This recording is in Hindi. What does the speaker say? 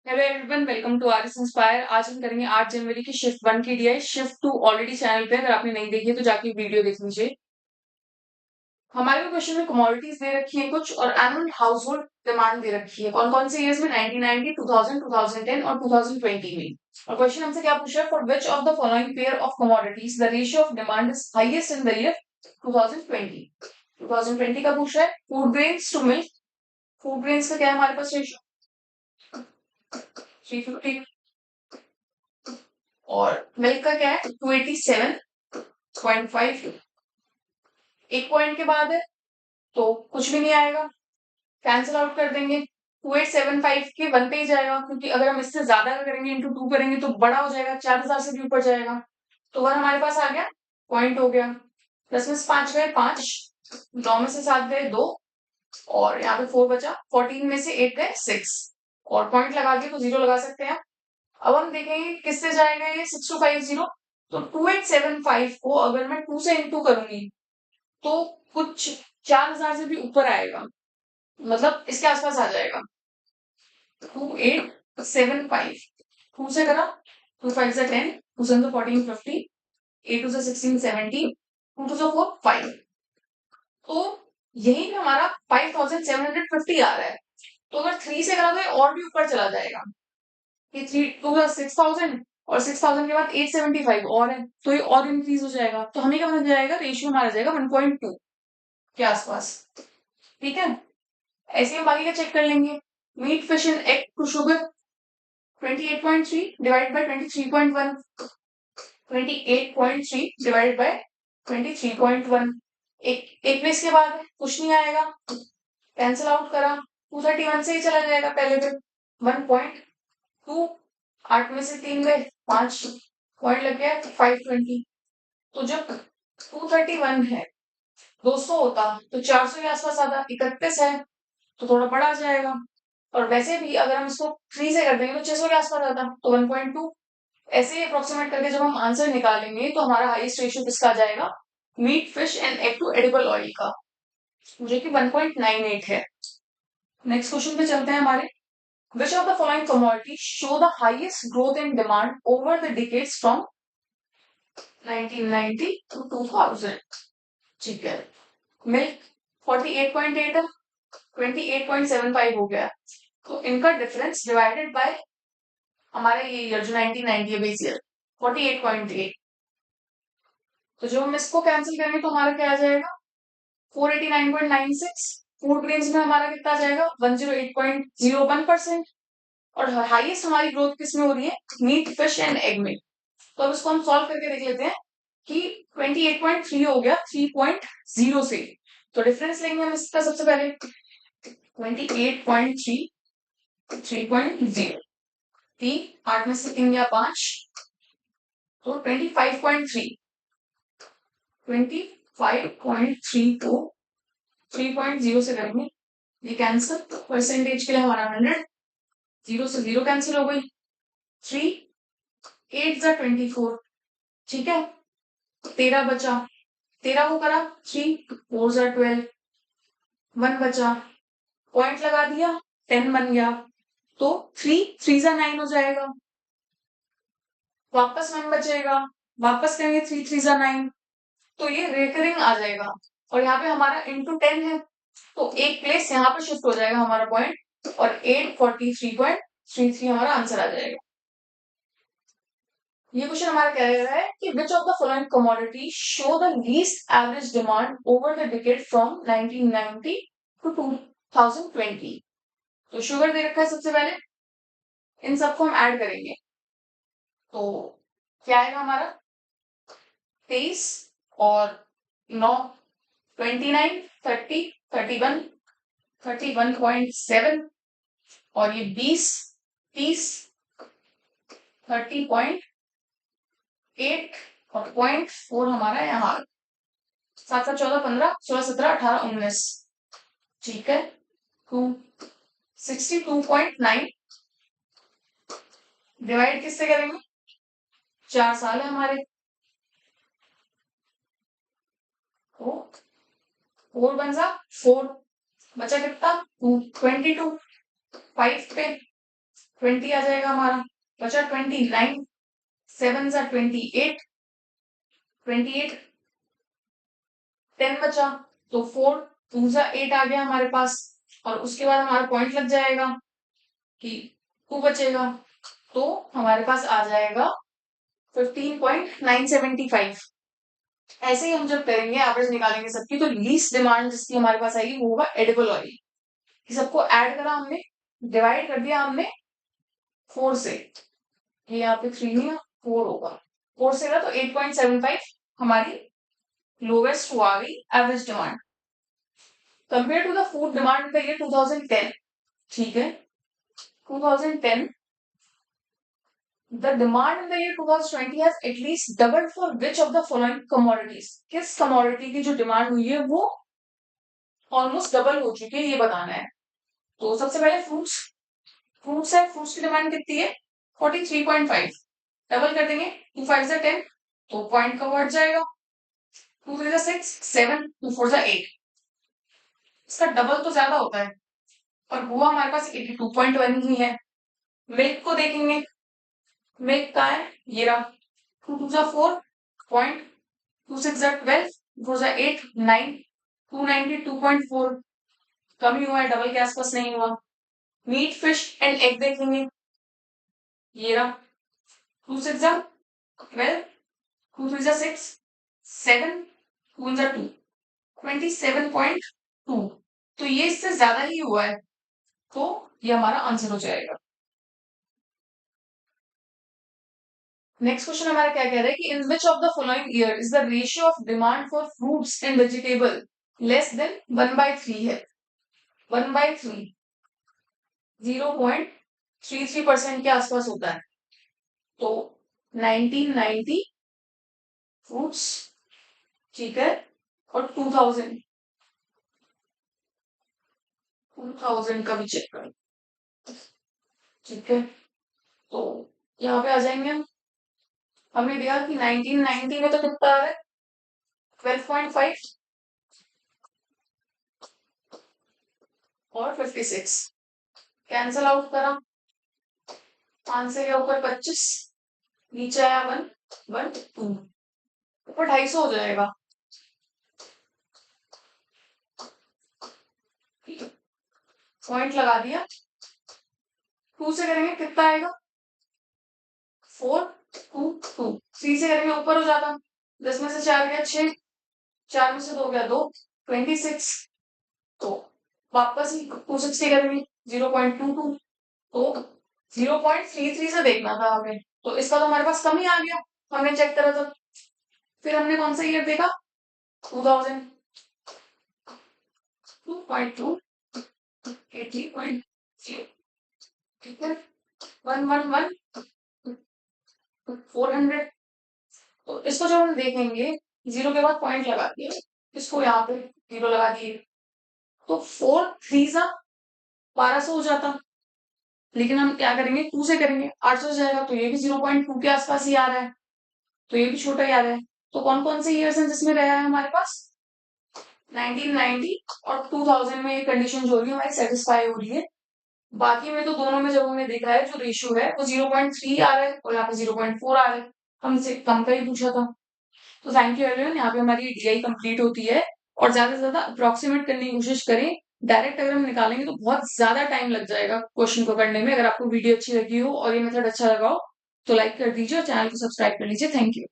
Hello everyone, welcome to RS Inspire. आज हम करेंगे 8 जनवरी की शिफ्ट 1 की डीआई। शिफ्ट 2 ऑलरेडी चैनल पे है, अगर आपने नहीं देखी है तो जाके वीडियो देख लीजिए। हमारे को क्वेश्चन में कमोडिटीज दे रखी है कुछ और एनुअल हाउस होल्ड डिमांड दे रखी है कौन कौन से ईयर्स में 1990, 2000, 2010 और 2020 में। और क्वेश्चन हमसे क्या पूछा है, for which of the following pair of commodities the ratio of demand is highest in the year 2020। 2020 का पूछा है। Food grains to milk, food grains का क्या है हमारे पास रेशियो 350 और मिल्क का क्या है 287.5। एक पॉइंट के बाद है तो कुछ भी नहीं आएगा, कैंसिल आउट कर देंगे। 2875 के वन पे ही जाएगा, क्योंकि अगर हम इससे ज्यादा करेंगे इंटू 2 करेंगे तो बड़ा हो जाएगा, 4000 से भी ऊपर जाएगा। तो वन हमारे पास आ गया, पॉइंट हो गया। 10 में से 5 गए 5, 9 में से 7 गए 2 और यहाँ पे 4 बचा। 14 में से 8 गए 6 और पॉइंट लगा के तो 0 लगा सकते हैं। अब हम देखेंगे किससे जाएगा ये 6250। तो 2875 को अगर मैं 2 से इंटू करूंगी तो कुछ 4000 से भी ऊपर आएगा, मतलब इसके आसपास आ जाएगा। 2875 2 से करा, 2 5 से 10, 2 7 14 50, 8 2 से 16 17, 2 2 से 4 5। तो यही पे हमारा 5750 आ रहा है। तो अगर 3 से करा तो ये और भी ऊपर चला जाएगा। ये 3 2 6000 और 6000 के बाद 875 और है, तो ये और इंक्रीज हो जाएगा। तो हमें क्या बन जाएगा, रेशियो हमारा जाएगा 1.2 के आसपास। ठीक है, ऐसे हम बाकी का चेक कर लेंगे। Meat fish and egg to sugar 28.3 divide by 23.1, 28.3 divide by 23.1। एक में इसके बाद कुछ नहीं आएगा, कैंसिल आउट करा, 231 से ही चला जाएगा पहले पे 1.2। 8 में से 3 गए 5, पॉइंट लग गया 520। तो जब 231 है 200 होता तो 400 के आसपास आता, 31 है तो थोड़ा बड़ा आ जाएगा। और वैसे भी अगर हम इसको 3 से कर देंगे तो 600 के आसपास आता, तो 1.2। ऐसे ही अप्रोक्सीमेट करके जब हम आंसर निकालेंगे तो हमारा हाईएस्ट रेशियो किसका आ जाएगा, meat fish and egg to edible oil का, जो कि 1.98 है। नेक्स्ट क्वेश्चन पे चलते हैं हमारे। विच of the following commodity show the highest growth in demand over the decades from 1990 to 2000। ठीक है, मिल्क 48.8 है, 28.75 हो गया, तो इनका डिफरेंस डिवाइडेड बाय हमारे ये ईयर जो 1990 है बेस ईयर 48.8। तो जब हम इसको कैंसिल करेंगे तो हमारा क्या आ जाएगा 489.96। फूड ग्रेन्स में हमारा कितना आ जाएगा 108.01%। और हाईएस्ट हमारी ग्रोथ किस में हो रही है, मीट फिश एंड एग में। तो अब इसको हम सॉल्व करके देख लेते हैं कि 28.3 हो गया 3.0 से। तो डिफरेंस लेंगे हम इसका सबसे पहले 28.3 3.0, 8 में से 3 या 5 तो 25.3, 25.3 को 3.0 से करेंगे, ये कैंसिल, परसेंटेज के लिए हमारा 100, 0 से 0 कैंसिल हो गई, 3 8 जा 24। ठीक है, 13 बचा, 13 को करा 3 4 जा 12, 1 बचा, पॉइंट लगा दिया 10 बन गया, तो 3 3 जा 9 हो जाएगा, वापस 1 बचेगा, वापस करेंगे 3 3 जा 9, तो ये रेकरिंग आ जाएगा। और यहाँ पे हमारा इंटू 10 है तो एक प्लेस यहाँ पर शिफ्ट हो जाएगा हमारा पॉइंट, और 843.33 हमारा आंसर आ जाएगा। ये क्वेश्चन हमारा कह रहा है कि which of the following commodity show the least average demand over the decade from 1990 to 2020। तो शुगर दे रखा है सबसे पहले, इन सबको हम ऐड करेंगे तो क्या आएगा हमारा 23 और 9 29 30 31 31.7 और ये 20 30 30.8 और 0.4 हमारा यहाँ 7 7 14 15 16 17 18 19। ठीक है, 62.9 डिवाइड किससे करेंगे, 4 साल है हमारे, तो 4 बन जा 4, बचा कितना 22, 5 पे 20 आ जाएगा हमारा, बचा 29, 7 सा 28, 28, 10 बचा, तो 4 2 सा 8 आ गया हमारे पास, और उसके बाद हमारा पॉइंट लग जाएगा कि 2 बचेगा, तो हमारे पास आ जाएगा 15.975। ऐसे ही हम जब करेंगे एवरेज निकालेंगे सबकी, तो लीस्ट डिमांड जिसकी हमारे पास आएगी वो होगा एडिबल ऑयल। सबको ऐड करा हमने, डिवाइड कर दिया हमने 4 से, ये यहाँ पे 3 नहीं 4 होगा, 4 से तो 8.75 हमारी लोवेस्ट हुआ गई average demand compare to the food demand का ये 2010। ठीक है, 2010 the demand in the year 2020 has at least doubled for which of the following commodities? किस commodity की जो डिमांड हुई है वो ऑलमोस्ट डबल हो चुकी है, ये बताना है। तो सबसे पहले फ्रूट्स, फ्रूट्स है, फ्रूट्स की डिमांड कितनी है 43.5, डबल कर देंगे 2 5 जा 10, तो पॉइंट का बढ़ जाएगा, 2 3 जा 6 7, 2 4 जा 8, इसका डबल तो ज्यादा होता है, और हुआ हमारे पास 82.1 ही है। मिल्क को देखेंगे, मिल्क का है ये रहा, 2 2 जा 4, पॉइंट 2 6 जा 12, 4 जा 8 9, 292.4, कम ही हुआ है, डबल के आसपास नहीं हुआ। मीट फिश एंड एग देखेंगे, ये रहा 2 6 जा 12, 2 3 जा 6 7, 2 जा 2, 27.2, तो ये इससे ज्यादा ही हुआ है, तो ये हमारा आंसर हो जाएगा। नेक्स्ट क्वेश्चन हमारा क्या कह रहा है कि in which of the following year is the ratio of demand for fruits and vegetable less than 1/3 है, 1/3 0.33% के आसपास होता है, तो 1990 फ्रूट्स, ठीक है, और 2000 का भी चेक करें, ठीक है, तो यहाँ पे आ जाएंगे हम, हमें दिया कि 1990 में तो कितना आ रहा है 12.5 और 56, कैंसल आउट करा, आंसर है ऊपर 25, नीचे आया 1 1 2, ऊपर 250 हो जाएगा, पॉइंट लगा दिया, 2 से करेंगे कितना आएगा 4 2 2, 3 से करेंगे ऊपर हो जाता, 10 में से 4 गया 6, 4 में से 2 गया 2, 26, तो वापस ही 260 करेंगे 0.22, तो 0.33 से देखना था हमें, तो इसका तो हमारे पास कम ही आ गया, हमने चेक करा था। फिर हमने कौन सा ईयर देखा 2000, 2.2 80.0, ठीक है, 111 400, तो इसको जब हम देखेंगे जीरो के बाद पॉइंट लगा दिए, इसको यहाँ पे जीरो लगा दिए, तो 4 3 सा 1200 हो जाता, लेकिन हम क्या करेंगे 2 से करेंगे 800 जाएगा, तो ये भी 0.2 के आसपास ही आ रहा है, तो ये भी छोटा ही आ रहा है। तो कौन कौन से ईयर्स हैं जिसमें रहा है हमारे पास 1990 और 2000 में ये कंडीशन जो रही है हमारी सेटिस्फाई हो रही है, बाकी में तो दोनों में जब हमने देखा है जो रेशियो है वो 0.3 आ रहा है और यहाँ पे 0.4 आ रहा है, हमसे कम का ही पूछा था। तो थैंक यू एवरीवन, यहाँ पे हमारी डीआई कंप्लीट होती है, और ज्यादा से ज्यादा अप्रोक्सीमेट करने की कोशिश करें, डायरेक्ट अगर हम निकालेंगे तो बहुत ज्यादा टाइम लग जाएगा क्वेश्चन को करने में। अगर आपको वीडियो अच्छी लगी हो और ये मेथड अच्छा लगा हो तो लाइक कर दीजिए और चैनल को सब्सक्राइब कर लीजिए। Thank you.